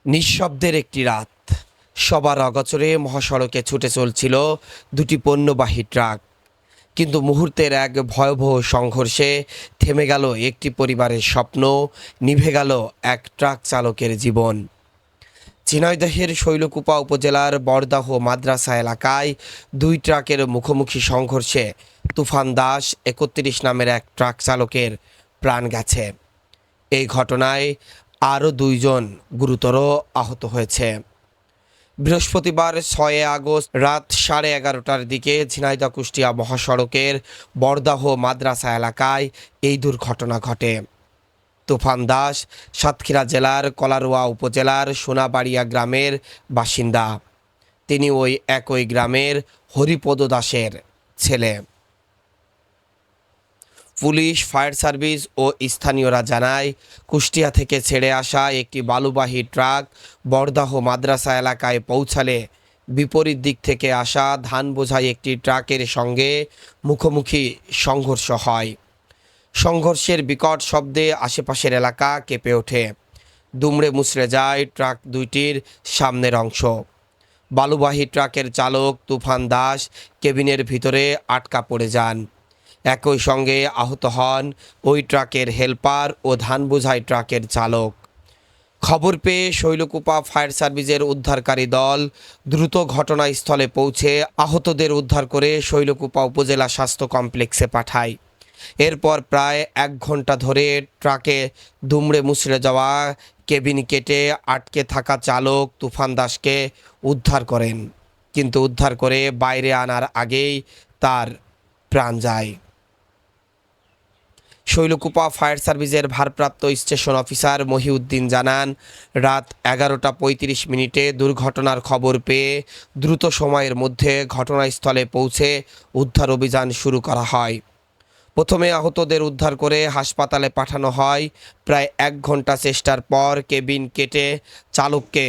নিঃশব্দের একটি রাত। সবার অগোচরে মহাসড়কে ছুটে চলছিল দুটি পণ্যবাহী ট্রাক। কিন্তু মুহূর্তের এক ভয়াবহ সংঘর্ষে থেমে গেল একটি পরিবারের স্বপ্ন, নিভে গেল এক ট্রাক চালকের জীবন। ঝিনাইদহের শৈলকুপা উপজেলার বরদাহ মাদ্রাসা এলাকায় দুই ট্রাকের মুখোমুখি সংঘর্ষে তুফান দাস ৩১ নামের এক ট্রাক চালকের প্রাণ গেছে। এই ঘটনায় আরও দুইজন গুরুতর আহত হয়েছে। বৃহস্পতিবার ৬ আগস্ট রাত 11:30টার দিকে ঝিনাইদহ কুষ্টিয়া মহাসড়কের বরদাহ মাদ্রাসা এলাকায় এই দুর্ঘটনা ঘটে। তুফান দাস সাতক্ষীরা জেলার কলারোয়া উপজেলার সোনাবাড়িয়া গ্রামের বাসিন্দা। তিনি ওই একই গ্রামের হরিপদ দাসের ছেলে। পুলিশ, ফায়ার সার্ভিস ও স্থানীয়রা জানায়, কুষ্টিয়া থেকে ছেড়ে আসা একটি বালুবাহী ট্রাক বরদাহ মাদ্রাসা এলাকায় পৌঁছালে বিপরীত দিক থেকে আসা ধান বোঝাই একটি ট্রাকের সঙ্গে মুখোমুখি সংঘর্ষ হয়। সংঘর্ষের বিকট শব্দে আশেপাশের এলাকা কেঁপে ওঠে। দুমড়ে মুচড়ে যায় ট্রাক দুইটির সামনের অংশ। বালুবাহী ট্রাকের চালক তুফান দাস কেবিনের ভিতরে আটকা পড়ে যান। একই সঙ্গে আহত হন ওই ট্রাকের হেলপার ও ধান বোঝাই ট্রাকের চালক। খবর পেয়ে শৈলকুপা ফায়ার সার্ভিসের উদ্ধারকারী দল দ্রুত ঘটনাস্থলে পৌঁছে আহতদের উদ্ধার করে শৈলকুপা উপজেলা স্বাস্থ্য কমপ্লেক্সে পাঠায়। এরপর প্রায় 1 ঘন্টা ধরে ট্রাকে দুমড়ে মুচড়ে যাওয়া কেবিন কেটে আটকে থাকা চালক তুফান দাসকে উদ্ধার করেন, কিন্তু উদ্ধার করে বাইরে আনার আগেই তার প্রাণ যায়। শৈলকুপা ফায়ার সার্ভিসের ভারপ্রাপ্ত স্টেশন অফিসার মহিউদ্দিন জানান, রাত 11:35 দুর্ঘটনার খবর পেয়ে দ্রুত সময়ের মধ্যে ঘটনাস্থলে পৌঁছে উদ্ধার অভিযান শুরু করা হয়। প্রথমে আহতদের উদ্ধার করে হাসপাতালে পাঠানো হয়। প্রায় 1 ঘন্টা চেষ্টার পর কেবিন কেটে চালককে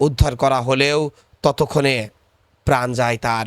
উদ্ধার করা হলেও ততক্ষণে প্রাণ যায় তার।